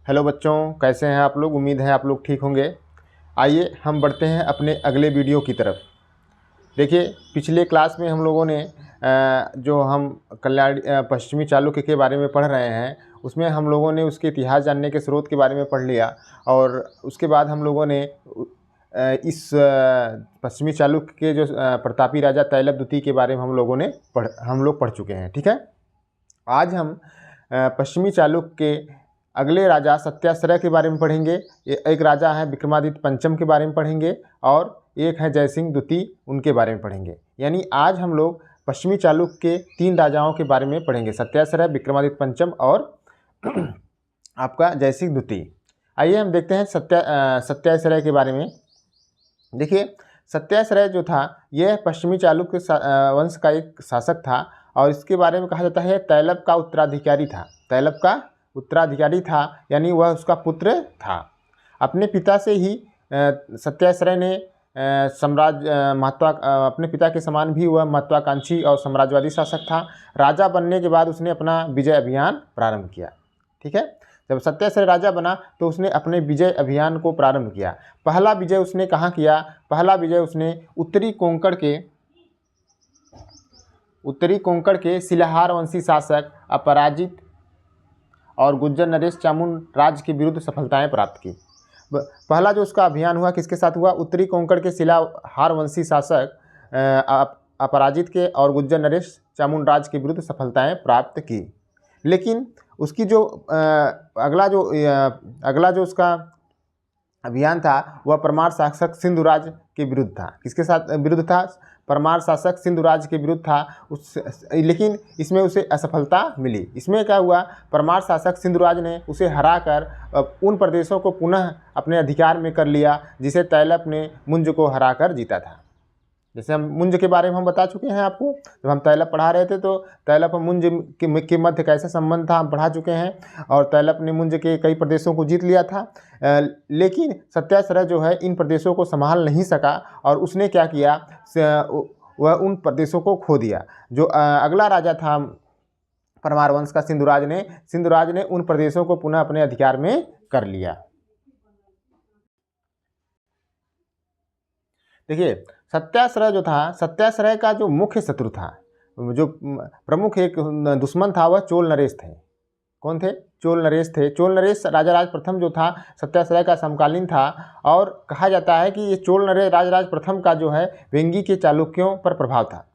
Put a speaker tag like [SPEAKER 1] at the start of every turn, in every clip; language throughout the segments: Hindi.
[SPEAKER 1] हेलो बच्चों, कैसे हैं आप लोग। उम्मीद है आप लोग ठीक होंगे। आइए हम बढ़ते हैं अपने अगले वीडियो की तरफ। देखिए, पिछले क्लास में हम लोगों ने जो हम पश्चिमी चालुक्य के बारे में पढ़ रहे हैं, उसमें हम लोगों ने उसके इतिहास जानने के स्रोत के बारे में पढ़ लिया। और उसके बाद हम लोगों ने इस पश्चिमी चालुक्य के जो प्रतापी राजा तैलप द्वितीय के बारे में हम लोग पढ़ चुके हैं। ठीक है, आज हम पश्चिमी चालुक्य के अगले राजा सत्याश्रय के बारे में पढ़ेंगे। एक राजा है विक्रमादित्य पंचम के बारे में पढ़ेंगे और एक है जयसिंह द्वितीय, उनके बारे में पढ़ेंगे। यानी आज हम लोग पश्चिमी चालुक्य के 3 राजाओं के बारे में पढ़ेंगे, सत्याश्रय, विक्रमादित्य पंचम और आपका जयसिंह द्वितीय। आइए हम देखते हैं सत्याश्रय के बारे में। देखिए, सत्याश्रय जो था यह पश्चिमी चालुक्य वंश का एक शासक था और इसके बारे में कहा जाता है तैलप का उत्तराधिकारी था। तैलप का उत्तराधिकारी था, यानी वह उसका पुत्र था। अपने पिता से ही सत्याश्रय ने अपने पिता के समान भी वह महत्वाकांक्षी और साम्राज्यवादी शासक था। राजा बनने के बाद उसने अपना विजय अभियान प्रारंभ किया। ठीक है, जब सत्याश्रय राजा बना तो उसने अपने विजय अभियान को प्रारंभ किया। पहला विजय उसने कहाँ किया? पहला विजय उसने उत्तरी कोंकण के शिलाहार वंशी शासक अपराजित और गुज्जर नरेश चामुंड राज्य के विरुद्ध सफलताएं प्राप्त की। पहला जो उसका अभियान हुआ किसके साथ हुआ? उत्तरी कोंकण के शिलाहार वंशी शासक अपराजित के और गुज्जर नरेश चामुंड राज्य के विरुद्ध सफलताएं प्राप्त की। लेकिन उसकी जो अगला जो उसका अभियान था वह परमार शासक सिंधुराज के विरुद्ध था। किसके साथ विरुद्ध था? परमार शासक सिंधुराज के विरुद्ध था। लेकिन इसमें उसे असफलता मिली। इसमें क्या हुआ? परमार शासक सिंधुराज ने उसे हराकर उन प्रदेशों को पुनः अपने अधिकार में कर लिया जिसे तैलप ने मुंज को हराकर जीता था। जैसे हम मुंज के बारे में हम बता चुके हैं आपको, जब हम तैलप पढ़ा रहे थे तो तैलप और मुंज के मध्य कैसा संबंध था हम पढ़ा चुके हैं। और तैलप ने मुंज के कई प्रदेशों को जीत लिया था, लेकिन सत्याश्रय जो है इन प्रदेशों को संभाल नहीं सका और उसने क्या किया? वह उन प्रदेशों को खो दिया। जो अगला राजा था परमार वंश का सिंधुराज ने उन प्रदेशों को पुनः अपने अधिकार में कर लिया। देखिए, सत्याश्रय जो था, सत्याश्रय का जो मुख्य शत्रु था, जो प्रमुख एक दुश्मन था, वह चोल नरेश थे। कौन थे? चोल नरेश थे। चोल नरेश राजाराज प्रथम जो था सत्याश्रय का समकालीन था और कहा जाता है कि ये चोल नरेश राजाराज प्रथम का जो है वेंगी के चालुक्यों पर प्रभाव था।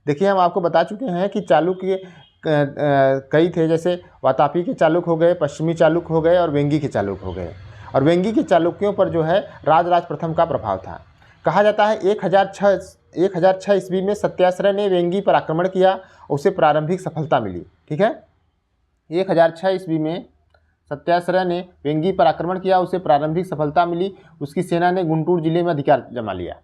[SPEAKER 1] देखिए, हम आपको बता चुके हैं कि चालुक्य कई थे, जैसे वातापी के चालुक्य हो गए, पश्चिमी चालुक्य हो गए और वेंगी के चालुक्य हो गए। और वेंगी के चालुक्यों पर जो है राजराज प्रथम का प्रभाव था। कहा जाता है 1006 ईस्वी में सत्याश्रय ने वेंगी पर आक्रमण किया, उसे प्रारंभिक सफलता मिली। ठीक है, 1006 ईस्वी में सत्याश्रय ने वेंगी पर आक्रमण किया, उसे प्रारंभिक सफलता मिली। उसकी सेना ने गुंटूर जिले में अधिकार जमा लिया।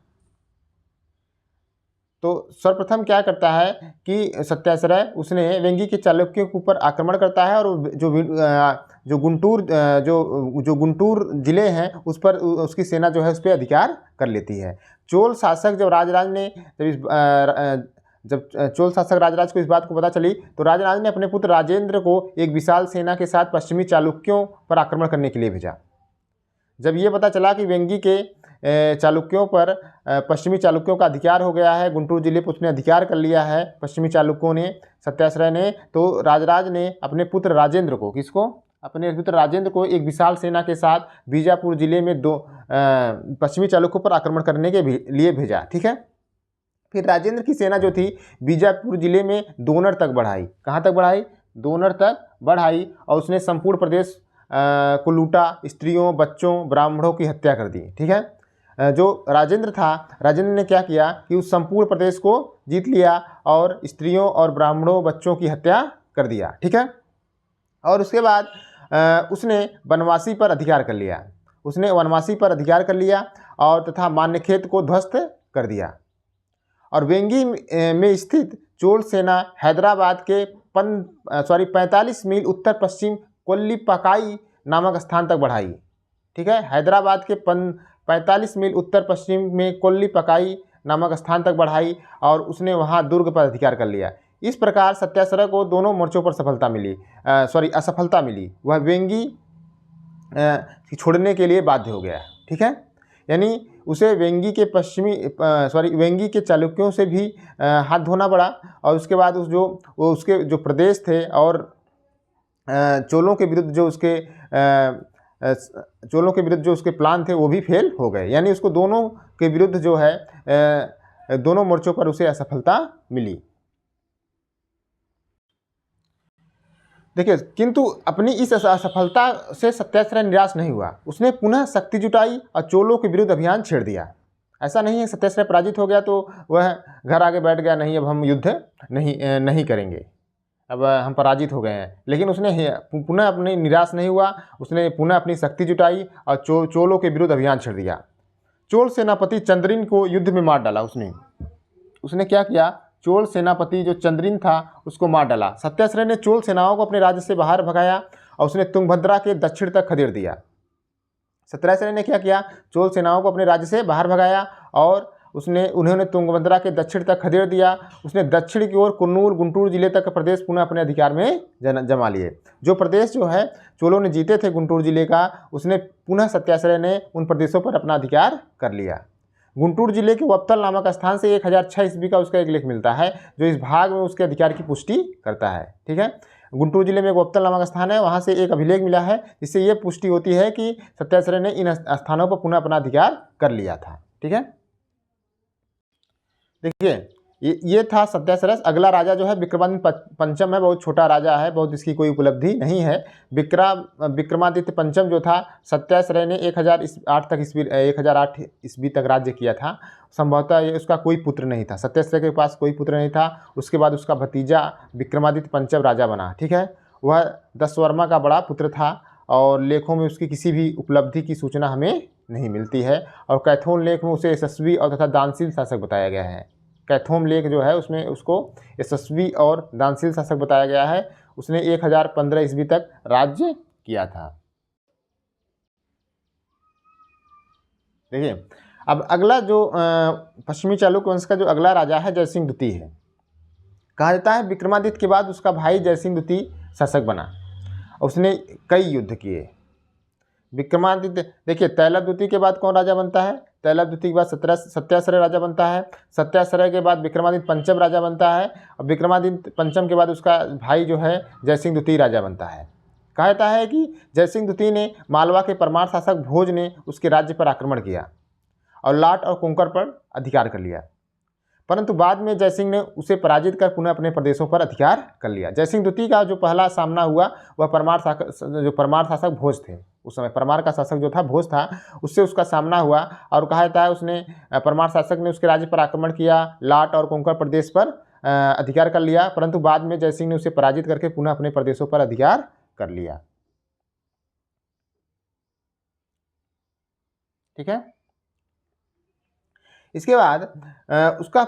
[SPEAKER 1] तो सर्वप्रथम क्या करता है कि सत्याश्रय उसने वेंगी के चालुक्यों के ऊपर आक्रमण करता है और जो गुंटूर जिले हैं उस पर उसकी सेना जो है उस पर अधिकार कर लेती है। चोल शासक जब चोल शासक राजराज को इस बात को पता चली तो राजराज ने अपने पुत्र राजेंद्र को एक विशाल सेना के साथ पश्चिमी चालुक्यों पर आक्रमण करने के लिए भेजा। जब ये पता चला कि वेंगी के चालुक्यों पर पश्चिमी चालुक्यों का अधिकार हो गया है, गुंटूर जिले पर उसने अधिकार कर लिया है पश्चिमी चालुक्यों ने, सत्याश्रय ने, तो राजराज ने अपने पुत्र राजेंद्र को, अपने पुत्र राजेंद्र को एक विशाल सेना के साथ बीजापुर जिले में पश्चिमी चालुक्यों पर आक्रमण करने के लिए भेजा। ठीक है, फिर राजेंद्र की सेना जो थी बीजापुर जिले में दोनर तक बढ़ाई। कहाँ तक बढ़ाई? दोनर तक बढ़ाई और उसने संपूर्ण प्रदेश को लूटा, स्त्रियों, बच्चों, ब्राह्मणों की हत्या कर दी। ठीक है, जो राजेंद्र था, राजेंद्र ने क्या किया कि उस संपूर्ण प्रदेश को जीत लिया और स्त्रियों और ब्राह्मणों, बच्चों की हत्या कर दिया। ठीक है, और उसके बाद उसने वनवासी पर अधिकार कर लिया और तथा मान्यखेत को ध्वस्त कर दिया। और वेंगी में स्थित चोल सेना हैदराबाद के 45 मील उत्तर पश्चिम कोल्लीपकाई नामक स्थान तक बढ़ाई। ठीक है, हैदराबाद के 45 मील उत्तर पश्चिम में कोल्लीपकाई नामक स्थान तक बढ़ाई और उसने वहां दुर्ग पर अधिकार कर लिया। इस प्रकार सत्याश्रय को दोनों मोर्चों पर असफलता मिली। वह वेंगी छोड़ने के लिए बाध्य हो गया। ठीक है, यानी उसे वेंगी के चालुक्यों से भी हाथ धोना पड़ा। और उसके बाद उसके जो प्रदेश थे और चोलों के विरुद्ध जो उसके प्लान थे वो भी फेल हो गए। यानी उसको दोनों के विरुद्ध जो है दोनों मोर्चों पर उसे असफलता मिली। देखिए, किंतु अपनी इस असफलता से सत्याग्रह निराश नहीं हुआ। उसने पुनः शक्ति जुटाई और चोलों के विरुद्ध अभियान छेड़ दिया। ऐसा नहीं है सत्याग्रह पराजित हो गया तो वह घर आगे बैठ गया, नहीं अब हम युद्ध नहीं करेंगे, अब हम पराजित हो गए हैं। लेकिन उसने पुनः अपनी निराश नहीं हुआ, उसने पुनः अपनी शक्ति जुटाई और चोलों के विरुद्ध अभियान छेड़ दिया। चोल सेनापति चंद्रिन को युद्ध में मार डाला। उसने क्या किया, चोल सेनापति जो चंद्रिन था उसको मार डाला। सत्याग्रह ने चोल सेनाओं को अपने राज्य से बाहर भगाया और उसने तुंगभद्रा के दक्षिण तक खदेड़ दिया। सत्याग्रह ने क्या किया, चोल सेनाओं को अपने राज्य से बाहर भगाया और उन्होंने तुंगभद्रा के दक्षिण तक खदेड़ दिया। उसने दक्षिण की ओर कुन्नूर गुंटूर जिले तक का प्रदेश पुनः अपने अधिकार में जमा लिए। जो प्रदेश जो है चोलों ने जीते थे गुंटूर जिले का, उसने पुनः सत्याग्रह ने उन प्रदेशों पर अपना अधिकार कर लिया। गुंटूर जिले के वप्तल नामक स्थान से 1006 ईस्वी का उसका एक लेख मिलता है जो इस भाग में उसके अधिकार की पुष्टि करता है। ठीक है, गुंटूर जिले में एक वप्तल नामक स्थान है, वहाँ से एक अभिलेख मिला है जिससे ये पुष्टि होती है कि सत्याग्रह ने इन स्थानों पर पुनः अपना अधिकार कर लिया था। ठीक है, देखिए ये था सत्याग्रह। अगला राजा जो है विक्रमादित्य पंचम है, बहुत छोटा राजा है, बहुत इसकी कोई उपलब्धि नहीं है। विक्रमादित्य पंचम जो था, सत्याग्रह ने 1008 ईस्वी तक राज्य किया था। संभवतः ये उसका कोई पुत्र नहीं था, सत्याग्रह के पास कोई पुत्र नहीं था। उसके बाद उसका भतीजा विक्रमादित्य पंचम राजा बना। ठीक है, वह दशवर्मा का बड़ा पुत्र था और लेखों में उसकी किसी भी उपलब्धि की सूचना हमें नहीं मिलती है। और कैथोन लेख में उसे यशस्वी और तथा दानशील शासक बताया गया है। कैथोम लेख जो है उसमें उसको यशस्वी और दानशील शासक बताया गया है। उसने 1015 ईस्वी तक राज्य किया था। देखिए, अब अगला जो पश्चिमी चालुक्य वंश का जो अगला राजा है जयसिंह द्वितीय है। कहा जाता है विक्रमादित्य के बाद उसका भाई जयसिंह द्वितीय शासक बना। उसने कई युद्ध किए। विक्रमादित्य, देखिए तैलभ द्वितीय के बाद कौन राजा बनता है, तैलभ द्वितीय के बाद सत्याग्रह राजा बनता है। सत्याग्रह के बाद विक्रमादित्य पंचम राजा बनता है और विक्रमादित्य पंचम के बाद उसका भाई जो है जयसिंह द्वितीय राजा बनता है। कहा जाता है कि जयसिंह द्वितीय ने मालवा के परमार शासक भोज ने उसके राज्य पर आक्रमण किया और लाट और कोंकण पर अधिकार कर लिया, परंतु बाद में जयसिंह ने उसे पराजित कर पुनः अपने प्रदेशों पर अधिकार कर लिया। जयसिंह द्वितीय का जो पहला सामना हुआ वह परमार शासक भोज थे। उस समय परमार का शासक जो था भोज था, उससे उसका सामना हुआ और कहा जाता है उसने परमार शासक ने उसके राज्य पर आक्रमण किया, लाट और कोंकण प्रदेश पर अधिकार कर लिया, परंतु बाद में जयसिंह ने उसे पराजित करके पुनः अपने प्रदेशों पर अधिकार कर लिया। ठीक है, इसके बाद उसका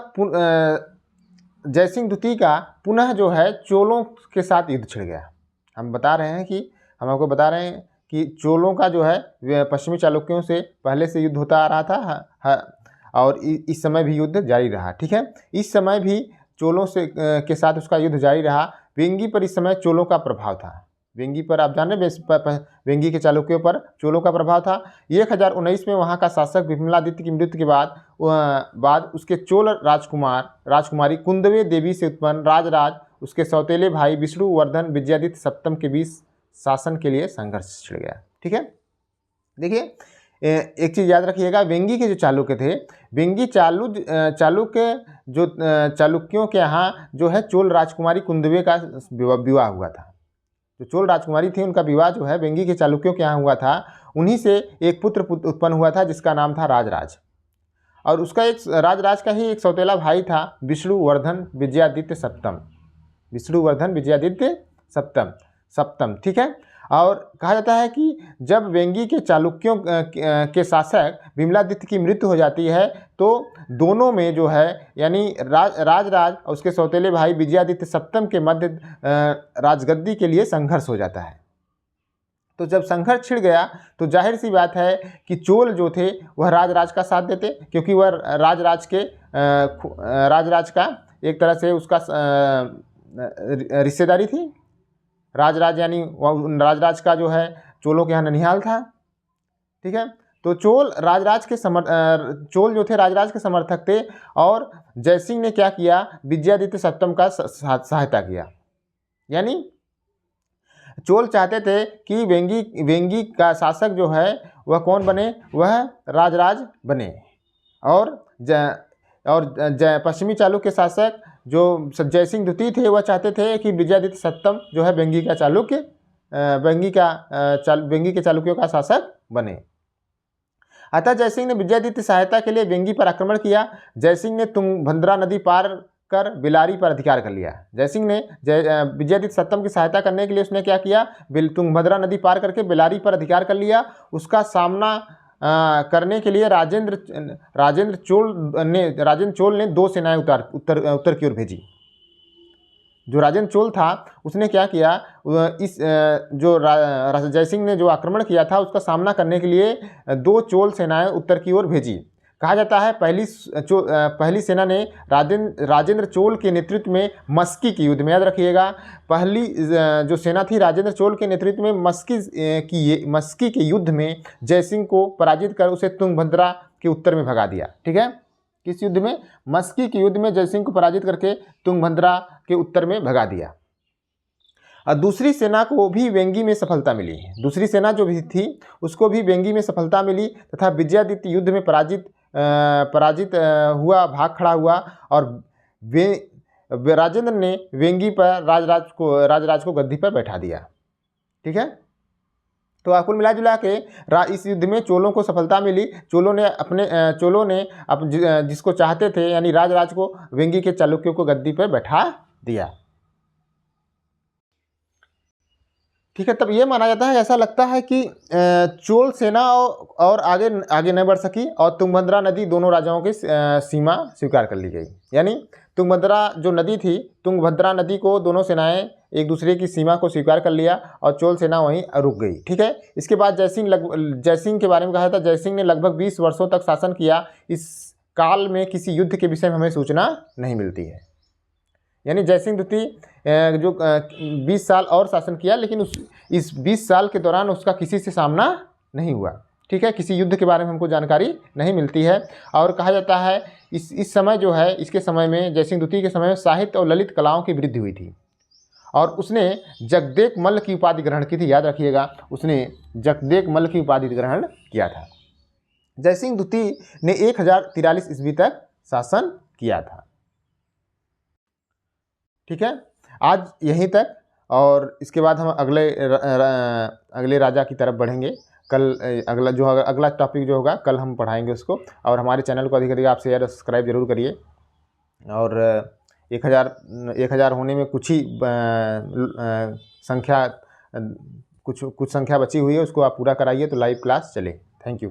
[SPEAKER 1] जयसिंह द्वितीय का पुनः जो है चोलों के साथ युद्ध छिड़ गया। हम आपको बता रहे हैं कि चोलों का जो है पश्चिमी चालुक्यों से पहले से युद्ध होता आ रहा था और इस समय भी युद्ध जारी रहा। ठीक है, इस समय भी चोलों के साथ उसका युद्ध जारी रहा। वेंगी पर इस समय चोलों का प्रभाव था। वेंगी पर आप जान रहे हैं, वेंगी के चालुक्यों पर चोलों का प्रभाव था। 1019 में वहाँ का शासक विमलादित्य की मृत्यु के बाद उसके चोल राजकुमारी कुंदवे देवी से उत्पन्न राजराज उसके सौतेले भाई विष्णुवर्धन विजयादित्य सप्तम के बीच शासन के लिए संघर्ष छिड़ गया। ठीक है, देखिए एक चीज़ याद रखिएगा, वेंगी के जो चालुक्य थे, वेंगी चालुक्य जो चालुक्यों के यहाँ जो है चोल राजकुमारी कुंदवे का विवाह हुआ था। जो चोल राजकुमारी थी उनका विवाह जो है वेंगी के चालुक्यों के यहाँ हुआ था। उन्हीं से एक पुत्र उत्पन्न हुआ था जिसका नाम था राजराज, और उसका एक राजराज का ही एक सौतेला भाई था विष्णुवर्धन विजयादित्य सप्तम। ठीक है, और कहा जाता है कि जब वेंगी के चालुक्यों के शासक विमलादित्य की मृत्यु हो जाती है तो दोनों में जो है यानी राजराज और उसके सौतेले भाई विजयादित्य सप्तम के मध्य राजगद्दी के लिए संघर्ष हो जाता है। तो जब संघर्ष छिड़ गया तो जाहिर सी बात है कि चोल जो थे वह राजराज का साथ देते, क्योंकि वह राजराज का एक तरह से उसका रिश्तेदारी थी। राजराज यानी राजराज का जो है चोलों के यहाँ ननिहाल था। ठीक है, तो चोल जो थे राजराज के समर्थक थे, और जयसिंह ने क्या किया, विजयादित्य सप्तम का सहायता किया। यानी चोल चाहते थे कि वेंगी का शासक जो है वह कौन बने, वह राजराज बने, और पश्चिमी चालुक्य शासक जो जयसिंह द्वितीय थे वह चाहते थे कि विजयादित्य सप्तम जो है वेंगी के चालुक्यों का शासक बने। अतः जयसिंह ने विजयादित्य सहायता के लिए वेंगी पर आक्रमण किया। जयसिंह ने तुंगभद्रा नदी पार कर बेलारी पर अधिकार कर लिया। जयसिंह ने विजयादित्य सप्तम की सहायता करने के लिए उसने क्या किया, तुंगभद्रा नदी पार करके बेलारी पर अधिकार कर लिया। उसका सामना करने के लिए राजेंद्र चोल ने 2 सेनाएं उत्तर की ओर भेजी। जो राजेंद्र चोल था उसने क्या किया, जयसिंह ने जो आक्रमण किया था उसका सामना करने के लिए 2 चोल सेनाएं उत्तर की ओर भेजी। कहा जाता है पहली सेना ने राजेंद्र चोल के नेतृत्व में मस्की के युद्ध में, याद रखिएगा, पहली जो सेना थी राजेंद्र चोल के नेतृत्व में मस्की के युद्ध में जयसिंह को पराजित कर उसे तुंगभद्रा के उत्तर में भगा दिया। ठीक है, किस युद्ध में, मस्की के युद्ध में जयसिंह को पराजित करके तुंगभद्रा के उत्तर में भगा दिया। और दूसरी सेना को भी वेंगी में सफलता मिली। दूसरी सेना जो भी थी उसको भी वेंगी में सफलता मिली तथा विजयादित्य युद्ध में पराजित हुआ, भाग खड़ा हुआ, और राजेंद्र ने वेंगी पर राजराज को गद्दी पर बैठा दिया। ठीक है, तो कुल मिला जुला के इस युद्ध में चोलों को सफलता मिली। चोलों ने जिसको चाहते थे यानी राजराज को, वेंगी के चालुक्यों को गद्दी पर बैठा दिया। ठीक है, तब ये माना जाता है, ऐसा लगता है कि चोल सेना और आगे नहीं बढ़ सकी और तुंगभद्रा नदी दोनों राजाओं की सीमा स्वीकार कर ली गई। यानी तुंगभद्रा जो नदी थी, तुंगभद्रा नदी को दोनों सेनाएं एक दूसरे की सीमा को स्वीकार कर लिया और चोल सेना वहीं रुक गई। ठीक है, इसके बाद जयसिंह के बारे में कहा था, जयसिंह ने लगभग 20 वर्षों तक शासन किया। इस काल में किसी युद्ध के विषय में हमें सूचना नहीं मिलती है। यानी जयसिंह द्वितीय जो 20 साल और शासन किया, लेकिन इस 20 साल के दौरान उसका किसी से सामना नहीं हुआ। ठीक है, किसी युद्ध के बारे में हमको जानकारी नहीं मिलती है। और कहा जाता है इस समय जो है, इसके समय में, जयसिंह द्वितीय के समय में साहित्य और ललित कलाओं की वृद्धि हुई थी और उसने जगदेक मल्ल की उपाधि ग्रहण की थी। याद रखिएगा, उसने जगदेक मल्ल की उपाधि ग्रहण किया था। जयसिंह द्वितीय ने 1043 ईस्वी तक शासन किया था। ठीक है, आज यहीं तक, और इसके बाद हम अगले राजा की तरफ बढ़ेंगे। कल अगला टॉपिक जो होगा कल हम पढ़ाएंगे उसको। और हमारे चैनल को अधिक अधिक आप शेयर सब्सक्राइब जरूर करिए। और 1000 होने में कुछ ही संख्या बची हुई है, उसको आप पूरा कराइए तो लाइव क्लास चले। Thank you.